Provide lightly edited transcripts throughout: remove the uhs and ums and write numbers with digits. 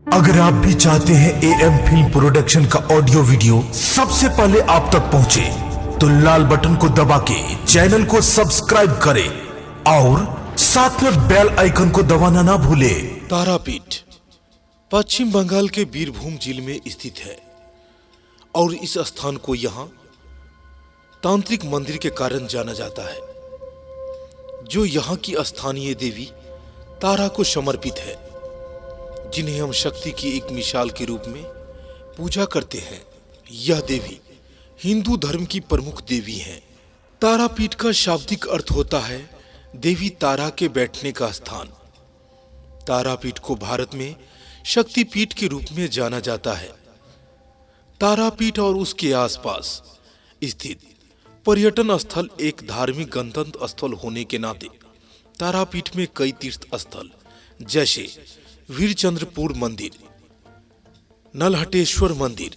अगर आप भी चाहते हैं एएम फिल्म प्रोडक्शन का ऑडियो वीडियो सबसे पहले आप तक पहुंचे, तो लाल बटन को दबा के चैनल को सब्सक्राइब करें और साथ में बेल आइकन को दबाना ना भूलें। तारापीठ पश्चिम बंगाल के बीरभूम जिले में स्थित है और इस स्थान को यहाँ तांत्रिक मंदिर के कारण जाना जाता है, जो यहाँ की स्थानीय देवी तारा को समर्पित है, जिन्हें हम शक्ति की एक मिसाल के रूप में पूजा करते हैं। यह देवी हिंदू धर्म की प्रमुख देवी हैं। तारापीठ का शाब्दिक अर्थ होता है देवी तारा के बैठने का स्थान। तारापीठ को भारत में शक्तिपीठ के रूप में जाना जाता है। तारापीठ और उसके आसपास स्थित पर्यटन स्थल एक धार्मिक गंतव्य स्थल होने के नाते तारापीठ में कई तीर्थ स्थल जैसे वीरचंद्रपुर मंदिर, नलहटेश्वर मंदिर,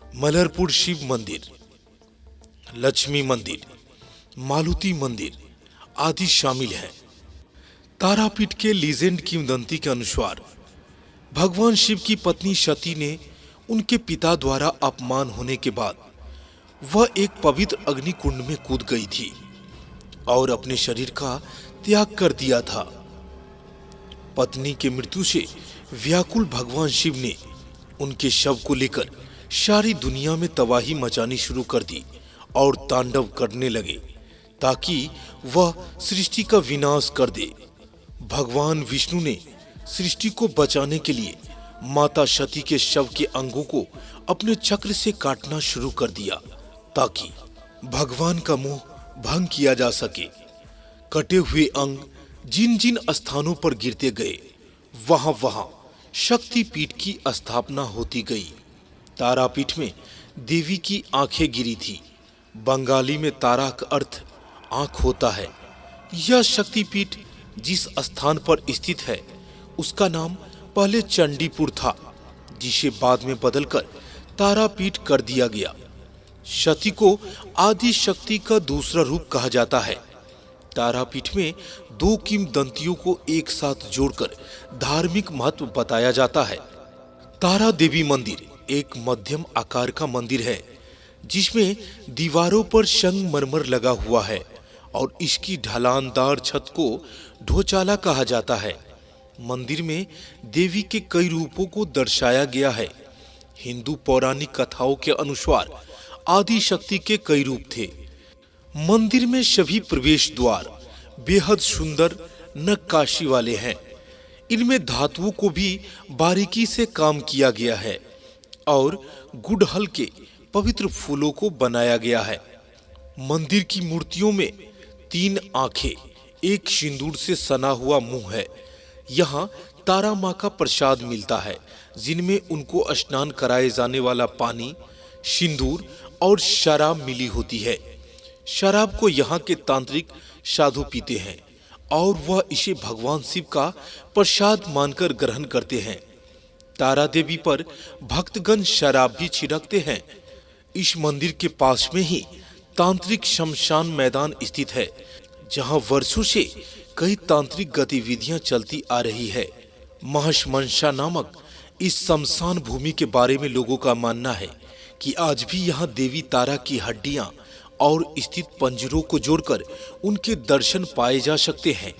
मलरपुर शिव मंदिर, लक्ष्मी मंदिर, मालुती मंदिर आदि शामिल हैं। तारापीठ के लीजेंड किंवदंती के अनुसार भगवान शिव की पत्नी सती ने उनके पिता द्वारा अपमान होने के बाद वह एक पवित्र अग्निकुंड में कूद गई थी और अपने शरीर का त्याग कर दिया था। पत्नी के मृत्यु से व्याकुल भगवान शिव ने उनके शव को लेकर सारी दुनिया में तबाही मचानी शुरू कर दी और तांडव करने लगे ताकि वह सृष्टि का विनाश कर दे। भगवान विष्णु ने सृष्टि को बचाने के लिए माता सती के शव के अंगों को अपने चक्र से काटना शुरू कर दिया ताकि भगवान का मोह भंग किया जा सके। कटे हुए अंग जिन जिन स्थानों पर गिरते गए वहां वहां शक्तिपीठ की स्थापना होती गई। तारापीठ में देवी की आंखें गिरी थी। बंगाली में तारा का अर्थ आंख होता है। यह शक्तिपीठ जिस स्थान पर स्थित है उसका नाम पहले चंडीपुर था, जिसे बाद में बदलकर तारापीठ कर दिया गया। सती को आदि शक्ति का दूसरा रूप कहा जाता है। तारापीठ में दो किंवदंतियों को एक साथ जोड़कर धार्मिक महत्व बताया जाता है। तारा देवी मंदिर एक मध्यम आकार का मंदिर है जिसमें दीवारों पर संगमरमर लगा हुआ है और इसकी ढलानदार छत को ढोचाला कहा जाता है। मंदिर में देवी के कई रूपों को दर्शाया गया है। हिंदू पौराणिक कथाओं के अनुसार आदि शक्ति के कई रूप थे। मंदिर में सभी प्रवेश द्वार बेहद सुंदर नक्काशी वाले हैं। इनमें धातुओं को भी बारीकी से काम किया गया है और गुड़हल के पवित्र फूलों को बनाया गया है। मंदिर की मूर्तियों में 3 आंखें, एक सिंदूर से सना हुआ मुंह है। यहाँ तारा माँ का प्रसाद मिलता है, जिनमें उनको स्नान कराए जाने वाला पानी, सिंदूर और शराब मिली होती है। शराब को यहाँ के तांत्रिक साधु पीते हैं और वह इसे भगवान शिव का प्रसाद मानकर ग्रहण करते हैं। तारा देवी पर भक्तगण शराब भी छिड़कते हैं। इस मंदिर के पास में ही तांत्रिक शमशान मैदान स्थित है, जहाँ वर्षों से कई तांत्रिक गतिविधियां चलती आ रही है। महश मनसा नामक इस शमशान भूमि के बारे में लोगों का मानना है कि आज भी यहाँ देवी तारा की हड्डियां और स्थित पंजरों को जोड़कर उनके दर्शन पाए जा सकते हैं।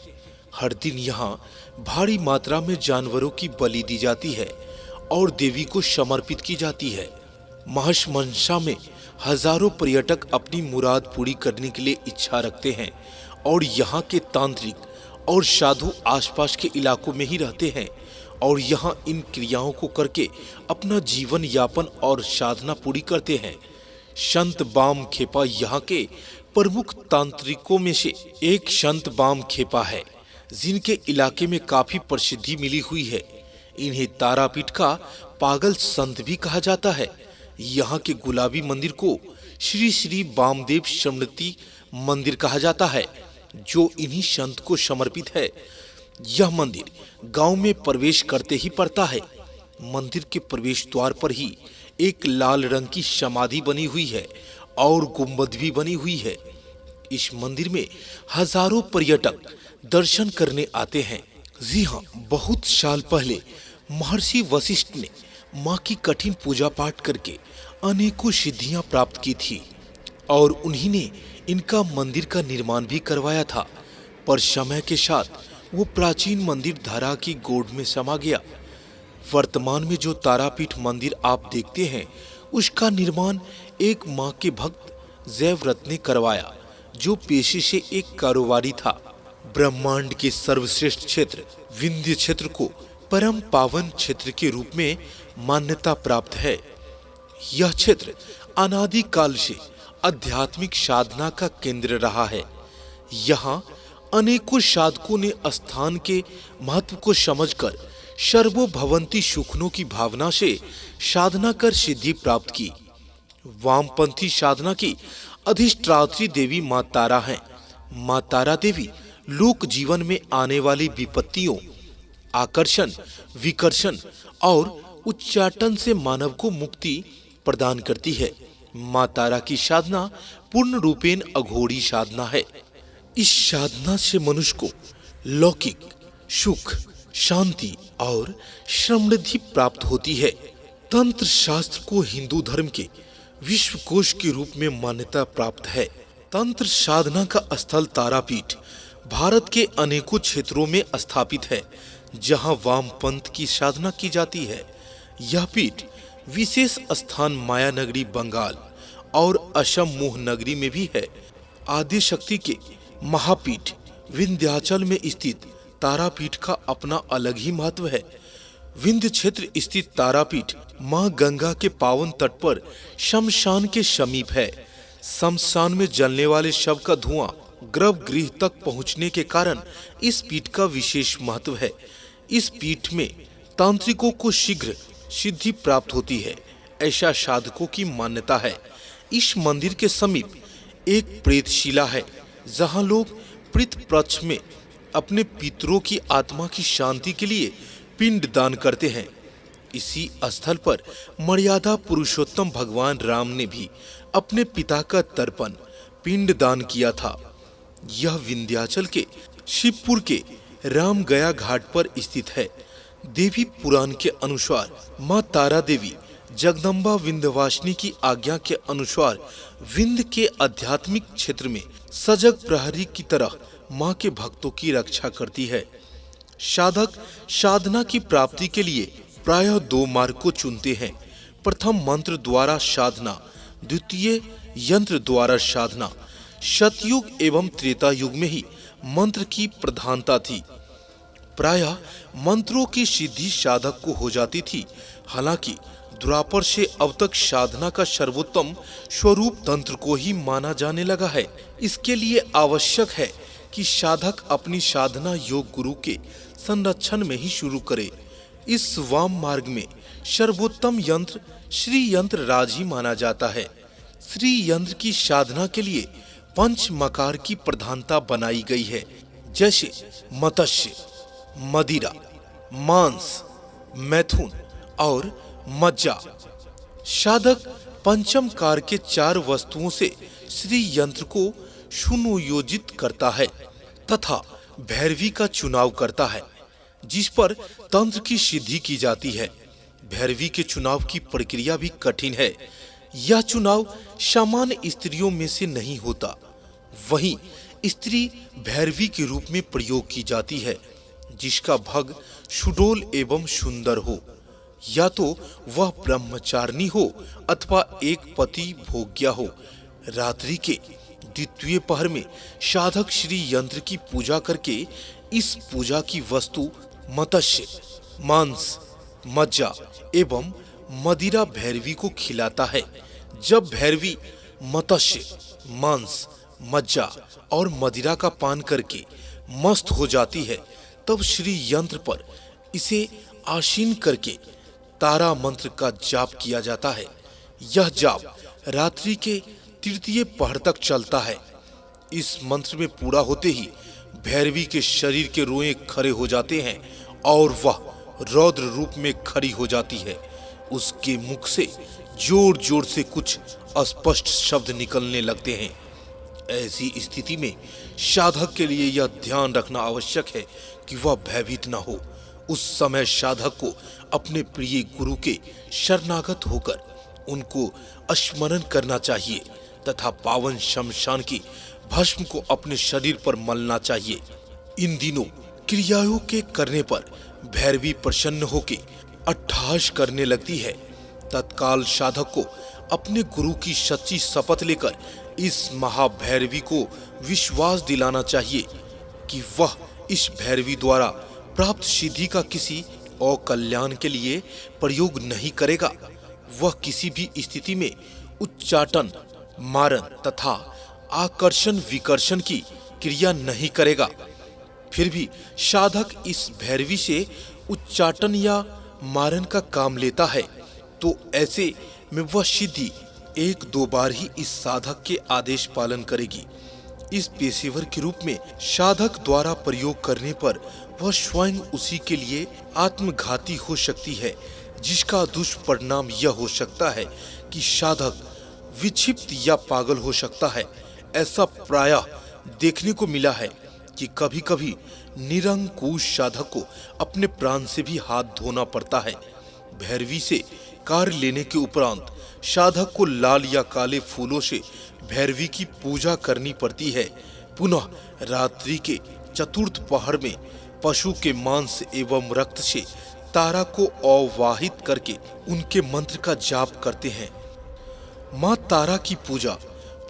हर दिन यहाँ भारी मात्रा में जानवरों की बलि दी जाती है और देवी को समर्पित की जाती है। महश मनसा में हजारों पर्यटक अपनी मुराद पूरी करने के लिए इच्छा रखते हैं और यहाँ के तांत्रिक और साधु आसपास के इलाकों में ही रहते हैं और यहाँ इन क्रियाओं को करके अपना जीवन यापन और साधना पूरी करते हैं। संत बाम खेपा यहाँ के प्रमुख तांत्रिकों में से एक संत बाम खेपा है, जिनके इलाके में काफी प्रसिद्धि मिली हुई है। इन्हें तारापीठ का पागल संत भी कहा जाता है। यहाँ के गुलाबी मंदिर को श्री श्री बामदेव स्मृति मंदिर कहा जाता है, जो इन्हीं संत को समर्पित है। यह मंदिर गांव में प्रवेश करते ही पड़ता है। मंदिर के प्रवेश द्वार पर ही एक लाल रंग की समाधि बनी हुई है और गुंबद भी बनी हुई है। इस मंदिर में हजारों पर्यटक दर्शन करने आते हैं। जी हाँ, बहुत साल पहले महर्षि वशिष्ठ ने माँ की कठिन पूजा पाठ करके अनेकों सिद्धियां प्राप्त की थी और उन्हीं ने इनका मंदिर का निर्माण भी करवाया था। पर समय के साथ वो प्राचीन मंदिर धरा की गोद में समा गया। वर्तमान में जो तारापीठ मंदिर आप देखते हैं, उसका निर्माण एक माँ के भक्त जयव्रत ने करवाया, जो पेशे से एक कारोबारी था। ब्रह्मांड के सर्वश्रेष्ठ क्षेत्र विंध्य क्षेत्र को परम पावन क्षेत्र के रूप में मान्यता प्राप्त है। यह क्षेत्र अनादि काल से आध्यात्मिक साधना का केंद्र रहा है। यहाँ अनेकों साधकों ने स्थान के महत्व को समझकर सर्वभवंती सुखनों की भावना से साधना कर सिद्धि प्राप्त की। वामपंथी साधना की अधिष्ठात्री देवी माँ तारा है। माँ तारा देवी लोक जीवन में आने वाली विपत्तियों, आकर्षण, विकर्षण और उच्चाटन से मानव को मुक्ति प्रदान करती है। माँ तारा की साधना पूर्ण रूपेण अघोरी साधना है। इस साधना से मनुष्य को लौकिक सुख, शांति और समृद्धि प्राप्त होती है। तंत्र शास्त्र को हिंदू धर्म के विश्वकोश के रूप में मान्यता प्राप्त है। तंत्र साधना का स्थल तारापीठ भारत के अनेकों क्षेत्रों में स्थापित है, जहां वामपंथ की साधना की जाती है। यह पीठ विशेष स्थान माया नगरी बंगाल और असम मोह नगरी में भी है। आदि शक्ति के महापीठ विंध्याचल में स्थित तारापीठ का अपना अलग ही महत्व है। विंध्य क्षेत्र स्थित तारापीठ मां गंगा के पावन तट पर शमशान के समीप है। शमशान में जलने वाले शव का धुआं गर्भगृह तक पहुंचने के कारण इस पीठ का विशेष महत्व है। इस पीठ में तांत्रिकों को शीघ्र सिद्धि प्राप्त होती है, ऐसा साधकों की मान्यता है। इस मंदिर के समीप एक प्रेतशिला है, जहां लोग प्रेत पक्ष में अपने पितरों की आत्मा की शांति के लिए पिंड दान करते हैं। इसी स्थल पर मर्यादा पुरुषोत्तम भगवान राम ने भी अपने पिता का तर्पण पिंड दान किया था। यह विंध्याचल के शिवपुर के रामगया घाट पर स्थित है। देवी पुराण के अनुसार मां तारा देवी जगदम्बा विंध्यवासिनी की आज्ञा के अनुसार विंध्य के आध्यात्मिक क्षेत्र में सजग प्रहरी की तरह मां के भक्तों की रक्षा करती है। साधक साधना की प्राप्ति के लिए प्रायः दो मार्ग को चुनते हैं। प्रथम मंत्र द्वारा साधना, द्वितीय यंत्र द्वारा साधना। सतयुग एवं त्रेता युग में ही मंत्र की प्रधानता थी। प्रायः मंत्रों की सिद्धि साधक को हो जाती थी। हालांकि द्वापर से अब तक साधना का सर्वोत्तम स्वरूप तंत्र को ही माना जाने लगा है। इसके लिए आवश्यक है कि साधक अपनी साधना योग गुरु के संरक्षण में ही शुरू करे। इस वाम मार्ग में सर्वोत्तम यंत्र श्री यंत्र राज ही माना जाता है। श्री यंत्र की साधना के लिए पंच मकार की प्रधानता बनाई गई है, जैसे मत्स्य, मदिरा, मांस, मैथुन और मज्जा। साधक पंचम कार के चार वस्तुओं से श्री यंत्र को सुनियोजित करता है तथा भैरवी का चुनाव करता है, जिस पर तंत्र की सिद्धि की जाती है। भैरवी के चुनाव की प्रक्रिया भी कठिन है। यह चुनाव सामान्य स्त्रियों में से नहीं होता। वहीं स्त्री भैरवी के रूप में प्रयोग की जाती है, जिसका भग सुडोल एवं सुंदर हो। या तो वह ब्रह्मचारिणी हो अथवा एक पति भोग्या हो। रात्रि के द्वितीय पहर में साधक श्री यंत्र की पूजा करके इस पूजा की वस्तु मत्स्य, मांस, मज्जा एवं मदिरा भैरवी को खिलाता है। जब भैरवी मत्स्य, मांस, मज्जा और मदिरा का पान करके मस्त हो जाती है, तब श्री यंत्र पर इसे आसीन करके तारा मंत्र का जाप किया जाता है। यह जाप रात्रि के तृतीय पहर तक चलता है। इस मंत्र में पूरा होते ही भैरवी के शरीर के रोए खड़े हो जाते हैं और वह रौद्र रूप में खड़ी हो जाती है। उसके मुख से जोर जोर से कुछ अस्पष्ट शब्द निकलने लगते हैं। ऐसी स्थिति में साधक के लिए यह ध्यान रखना आवश्यक है कि वह भयभीत न हो। उस समय साधक को अपने प्रिय गुरु के शरणागत होकर उनको स्मरण करना चाहिए तथा पावन शमशान की भस्म को अपने शरीर पर मलना चाहिए। इन दिनों क्रियाओं के करने पर भैरवी प्रसन्न होकर अट्टहास करने लगती है। तत्काल साधक को अपने गुरु की सच्ची शपथ लेकर इस महाभैरवी को विश्वास दिलाना चाहिए कि वह इस भैरवी द्वारा प्राप्त सिद्धि का किसी और कल्याण के लिए प्रयोग नहीं करेगा। वह किसी भी स्थिति में उच्चाटन, मारन तथा आकर्षण विकर्षण की क्रिया नहीं करेगा। फिर भी साधक इस भैरवी से उच्चाटन या मारन का काम लेता है तो ऐसे में वह सिद्धि एक दो बार ही इस साधक के आदेश पालन करेगी। इस पेशेवर के रूप में साधक द्वारा प्रयोग करने पर वह स्वयं उसी के लिए आत्मघाती हो सकती है, जिसका दुष्परिणाम यह हो सकता है कि साधक विक्षिप्त या पागल हो सकता है। ऐसा प्रायः देखने को मिला है कि कभी-कभी निरंकुश साधक को अपने प्राण से भी हाथ धोना पड़ता है। भैरवी से कार्य लेने के उपरांत साधक को लाल या काले फूलों से भैरवी की पूजा करनी पड़ती है। पुनः रात्रि के चतुर्थ पहर में पशु के मांस एवं रक्त से तारा को अवाहित करके उनके मंत्र का जाप करते हैं। माँ तारा की पूजा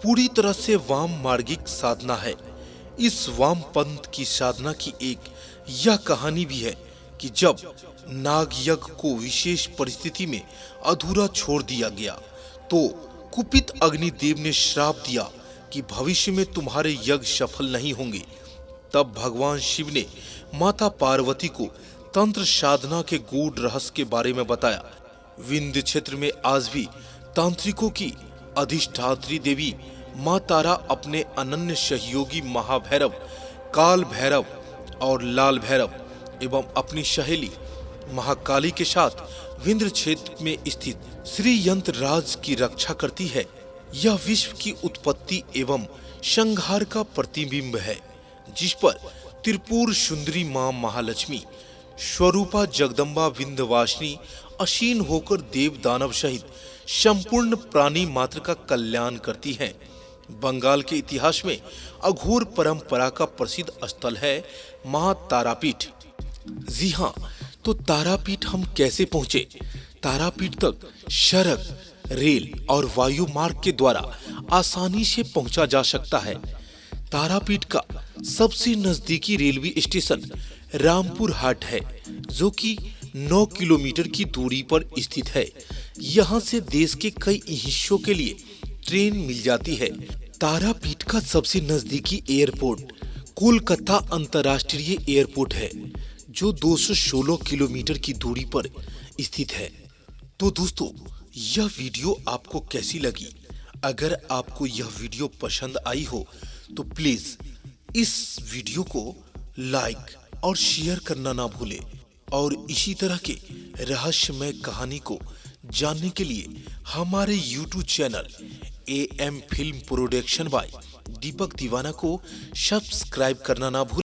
पूरी तरह से वाम मार्गिक साधना है। इस वाम पंथ की साधना की एक यह कहानी भी है कि जब नाग यज्ञ को विशेष परिस्थिति में अधूरा छोड़ दिया गया तो कुपित अग्निदेव ने श्राप दिया कि भविष्य में तुम्हारे यज्ञ सफल नहीं होंगे। तब भगवान शिव ने माता पार्वती को तंत्र साधना के गूढ़ रहस्य के बारे में बताया। विंध्य क्षेत्र में आज भी तांत्रिकों की अधिष्ठात्री देवी माँ तारा अपने अनन्य सहयोगी महाभैरव, काल भैरव और लाल भैरव एवं अपनी सहेली महाकाली के साथ विंध्य क्षेत्र में स्थित श्री यंत्रराज की रक्षा करती है। यह विश्व की उत्पत्ति एवं संहार का प्रतिबिंब है, जिस पर त्रिपुर सुंदरी मां महालक्ष्मी स्वरूपा जगदम्बा विंध्यवासिनी असीन होकर देव दानव सहित संपूर्ण प्राणी मात्र का कल्याण करती हैं। बंगाल के इतिहास में अघोर परंपरा का प्रसिद्ध स्थल है महातारापीठ। जी हाँ, तो तारापीठ हम कैसे पहुंचे? तारापीठ तक सड़क, रेल और वायु मार्ग के द्वारा आसानी से पहुंचा जा सकता है। तारापीठ का सबसे नजदीकी रेलवे स्टेशन रामपुर हाट है, जो कि 9 किलोमीटर की दूरी पर स्थित है। यहाँ से देश के कई हिस्सों के लिए ट्रेन मिल जाती है। तारापीठ का सबसे नजदीकी एयरपोर्ट कोलकाता अंतर्राष्ट्रीय एयरपोर्ट है, जो 216 किलोमीटर की दूरी पर स्थित है। तो दोस्तों, यह वीडियो आपको कैसी लगी? अगर आपको यह वीडियो पसंद आई हो तो प्लीज इस वीडियो को लाइक और शेयर करना ना भूले और इसी तरह के रहस्यमय कहानी को जानने के लिए हमारे YouTube channel AM film production by Deepak Deewana को सब्सक्राइब करना ना भूले।